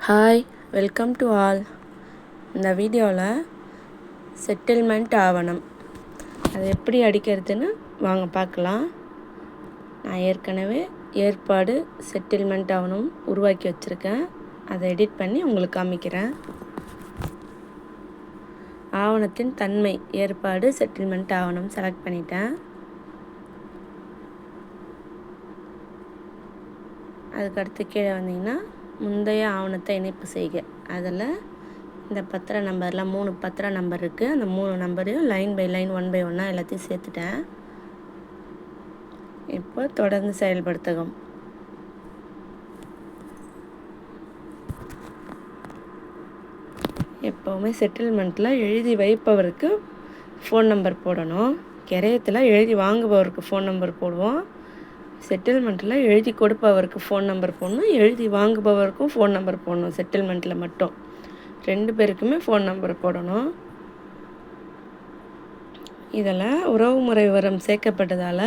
Hi, welcome to all. இந்த வீடியோவில் settlement ஆவணம் அது எப்படி அடிக்கிறதுன்னு வாங்க பார்க்கலாம். நான் ஏற்கனவே ஏற்பாடு செட்டில்மெண்ட் ஆவணம் உருவாக்கி வச்சுருக்கேன். அதை எடிட் பண்ணி உங்களுக்கு காமிக்கிறேன். ஆவணத்தின் தன்மை ஏற்பாடு செட்டில்மெண்ட் ஆவணம் செலக்ட் பண்ணிட்டேன். அதுக்கடுத்து கீழே வந்தீங்கன்னா முந்தைய ஆவணத்தை இணைப்பு செய்க. அதில் இந்த பத்திர நம்பரில் 3 பத்திர நம்பர் இருக்குது. அந்த 3 நம்பரையும் லைன் பை லைன் 1 பை 1 எல்லாத்தையும் சேர்த்துட்டேன். இப்போ தொடர்ந்து செயல்படுத்தவும். எப்போவுமே செட்டில்மெண்ட்டில் எழுதி வைப்பவருக்கு ஃபோன் நம்பர் போடணும். கிரயத்தில் எழுதி வாங்குபவருக்கு ஃபோன் நம்பர் போடுவோம். செட்டில்மெண்ட்டில் எழுதி கொடுப்பவருக்கு ஃபோன் நம்பர் போடணும், எழுதி வாங்குபவருக்கும் ஃபோன் நம்பர் போடணும். செட்டில்மெண்ட்டில் மட்டும் 2 பேருக்குமே ஃபோன் நம்பர் போடணும். இதில் உறவுமுறை விவரம் சேர்க்கப்பட்டதால்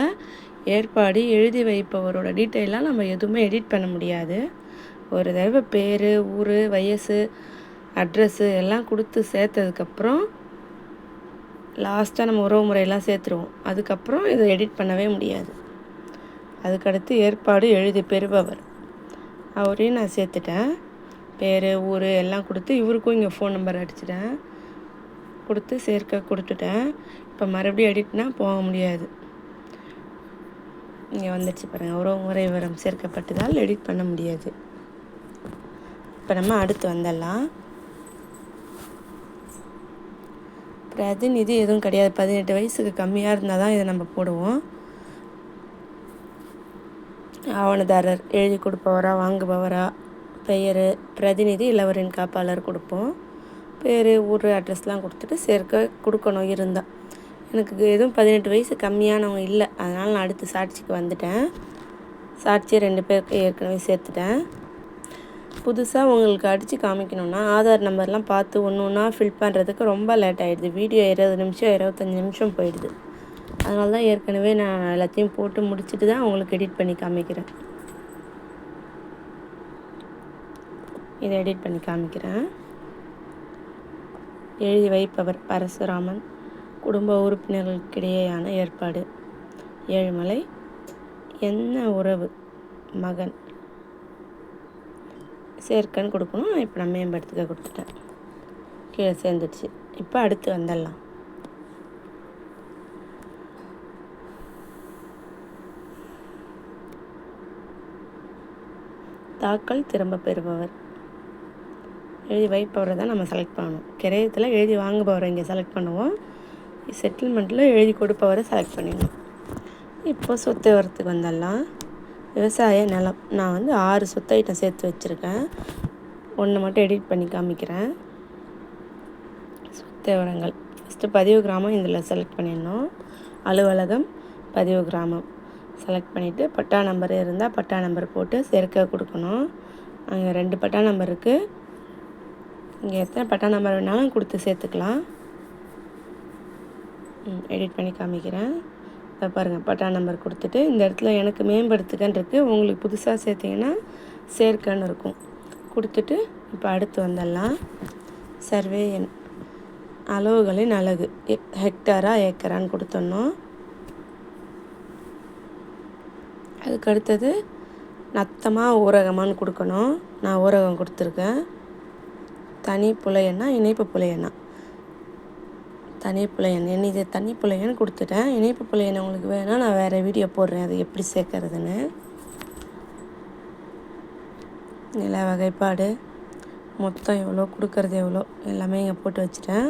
ஏற்பாடு எழுதி வைப்பவரோட டீட்டெயிலாக நம்ம எதுவுமே எடிட் பண்ண முடியாது. ஒரு தடவை பேர், ஊர், வயசு, அட்ரஸ்ஸு எல்லாம் கொடுத்து சேர்த்ததுக்கப்புறம் லாஸ்ட்டாக நம்ம உறவுமுறையெல்லாம் சேர்த்துருவோம். அதுக்கப்புறம் இதை எடிட் பண்ணவே முடியாது. அதுக்கடுத்து ஏற்பாடு எழுதி பெறுபவர் அவரையும் நான் சேர்த்துட்டேன். பேர், ஊர் எல்லாம் கொடுத்து இவருக்கும் இங்கே ஃபோன் நம்பர் அடிச்சிட்டேன், கொடுத்து சேர்க்க கொடுத்துட்டேன். இப்போ மறுபடியும் எடிட்னா போக முடியாது. இங்கே வந்துடுச்சு பாருங்கள், உறவுமுறை விவரம் சேர்க்கப்பட்டதால் எடிட் பண்ண முடியாது. இப்போ நம்ம அடுத்து வந்துடலாம். பிரதிநிதி எதுவும் கிடையாது. 18 வயசுக்கு கம்மியாக இருந்தால் தான் இதை நம்ம போடுவோம். ஆவணதாரர் எழுதி கொடுப்பவரா வாங்குபவரா, பெயர், பிரதிநிதி இளவரின் காப்பாளர் கொடுப்போம். பேர், ஊர், அட்ரஸ்லாம் கொடுத்துட்டு சேர்க்க கொடுக்கணும் இருந்தால். எனக்கு எதுவும் 18 வயசு கம்மியானவங்க இல்லை, அதனால் நான் அடுத்து சாட்சிக்கு வந்துட்டேன். சாட்சியை 2 பேருக்கு ஏற்கனவே சேர்த்துட்டேன். புதுசாக உங்களுக்கு அடித்து காமிக்கணுன்னா ஆதார் நம்பர்லாம் பார்த்து ஒன்று ஒன்றா ஃபில் பண்ணுறதுக்கு ரொம்ப லேட் ஆகிடுது. வீடியோ 20 நிமிஷம் 25 நிமிஷம் போயிடுது. அதனால தான் ஏற்கனவே நான் எல்லாத்தையும் போட்டு முடிச்சுட்டு தான் உங்களுக்கு எடிட் பண்ணி காமிக்கிறேன். இதை எடிட் பண்ணி காமிக்கிறேன். எழுதி வைப்பவர் பரசுராமன். குடும்ப உறுப்பினர்களுக்கிடையேயான ஏற்பாடு ஏழுமலை. என்ன உறவு மகன். சேர்க்கன்னு கொடுக்கணும். இப்போ நான் மேம்படுத்துக்க கொடுத்துட்டேன். கீழே சேர்ந்துடுச்சு. இப்போ அடுத்து வந்துடலாம். தாக்கல் திரும்ப பெறுபவர். எழுதி வைப்பவரை தான் நம்ம செலக்ட் பண்ணணும். கிரயத்தில் எழுதி வாங்குபவரை இங்கே செலக்ட் பண்ணுவோம். செட்டில்மெண்ட்டில் எழுதி கொடுப்பவரை செலக்ட் பண்ணிடணும். இப்போ சொத்து விவரத்துக்கு வந்துடலாம். விவசாய நிலம். நான் 6 சொத்து ஐட்டம் சேர்த்து வச்சுருக்கேன். 1 மட்டும் எடிட் பண்ணி காமிக்கிறேன். சொத்து விவரங்கள் ஃபஸ்ட்டு பதிவு கிராமம் இதில் செலக்ட் பண்ணிடணும். அலுவலகம், பதிவு கிராமம் செலக்ட் பண்ணிவிட்டு பட்டா நம்பர் இருந்தால் பட்டா நம்பர் போட்டு சேர்க்க கொடுக்கணும். அங்கே 2 பட்டா நம்பர் இருக்குது. இங்கே எத்தனை பட்டா நம்பர் வேணாலும் கொடுத்து சேர்த்துக்கலாம். எடிட் பண்ணி காமிக்கிறேன். இப்போ பாருங்கள், பட்டா நம்பர் கொடுத்துட்டு இந்த இடத்துல எனக்கு மேம்படுத்துக்கன்னு இருக்குது. உங்களுக்கு புதுசாக சேர்த்திங்கன்னா சேர்க்கன்னு இருக்கும். கொடுத்துட்டு இப்போ அடுத்து வந்துடலாம். சர்வே எண். அளவுகளின் அலகு ஹெக்டாரா ஏக்கரான்னு கொடுத்துடணும். அதுக்கு அடுத்தது நத்தமாக ஊரகமானு கொடுக்கணும். நான் ஊரகம் கொடுத்துருக்கேன். தனி புலையன்னா இணைப்பு புலையன்னா. தனி புலையன் இது தனி புலையன்னு கொடுத்துட்டேன். இணைப்பு புலையன் உங்களுக்கு வேணால் நான் வேறு வீடியோ போடுறேன் அது எப்படி சேர்க்கறதுன்னு. நில வகைப்பாடு, மொத்தம் எவ்வளோ, கொடுக்கறது எவ்வளோ எல்லாமே இங்கே போட்டு வச்சுட்டேன்.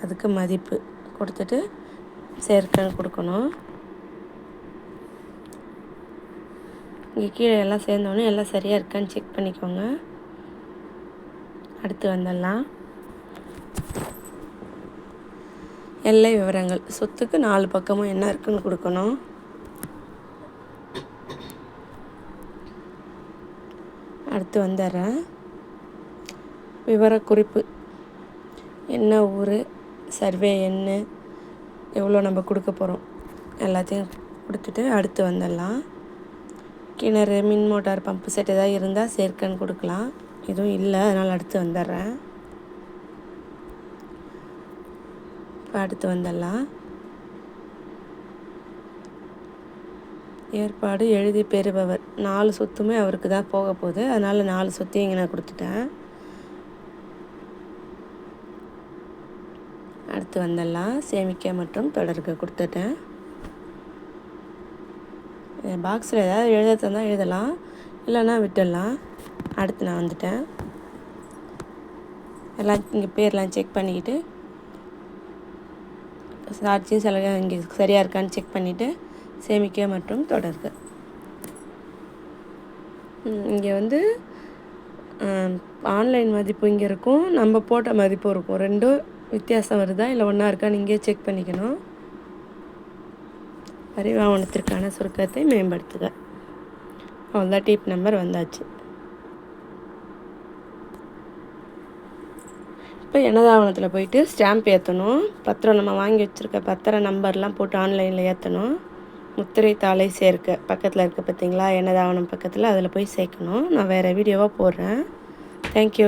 அதுக்கு மதிப்பு கொடுத்துட்டு சேர்க்கன்னு கொடுக்கணும். இங்கே கீழே எல்லாம் சேர்ந்தோன்னே எல்லாம் சரியாக இருக்கான்னு செக் பண்ணிக்கோங்க. அடுத்து வந்துடலாம். எல்லை விவரங்கள். சொத்துக்கு 4 பக்கமும் என்ன இருக்குன்னு கொடுக்கணும். அடுத்து வந்துடுறேன். விவரக்குறிப்பு. என்ன ஊர், சர்வே எண், எவ்வளோ நம்ம கொடுக்க போகிறோம் எல்லாத்தையும் கொடுத்துட்டு அடுத்து வந்துடலாம். கிணறு, மின் மோட்டார், பம்பு செட் ஏதாவது இருந்தால் சேர்க்கன்னு கொடுக்கலாம். எதுவும் இல்லை, அதனால் அடுத்து வந்துடுறேன். இப்போ அடுத்து வந்துடலாம். ஏற்பாடு எழுதி பெறுபவர் 4 சொத்துமே அவருக்கு தான் போக போகுது. அதனால் 4 சொத்தையும் இங்கே நான் கொடுத்துட்டேன். அடுத்து வந்துடலாம். சேமிக்க மற்றும் தொடர்க கொடுத்துட்டேன். பாக்ஸில் ஏதாவது எழுத தந்தால் எழுதலாம், இல்லைன்னா விட்டுடலாம். அடுத்து நான் வந்துட்டேன். எல்லாம் இங்கே பேர்லாம் செக் பண்ணிக்கிட்டு சாட்சியும் செலவு இங்கே சரியாக இருக்கான்னு செக் பண்ணிவிட்டு சேமிக்க மற்றும் தொடர்க. இங்கே வந்து ஆன்லைன் மதிப்பு இங்கே இருக்கும், நம்ம போட்ட மதிப்பும் இருக்கும். ரெண்டும் வித்தியாசம் வருதா இல்லை ஒன்றா இருக்கான்னு இங்கே செக் பண்ணிக்கணும். வரி ஆவணத்திற்கான சுருக்கத்தை மேம்படுத்துக. அவ்வளோதான், டிப் நம்பர் வந்தாச்சு. இப்போ எனது ஆவணத்தில் போயிட்டு ஸ்டாம்ப் ஏற்றணும். பத்திரம் நம்ம வாங்கி வச்சுருக்க பத்திர நம்பர்லாம் போட்டு ஆன்லைனில் ஏற்றணும். முத்திரை தாளை சேர்க்க பக்கத்தில் இருக்க பார்த்தீங்களா, எனது ஆவணம் பக்கத்தில், அதில் போய் சேர்க்கணும். நான் வேறு வீடியோவாக போடுறேன். தேங்க்யூ.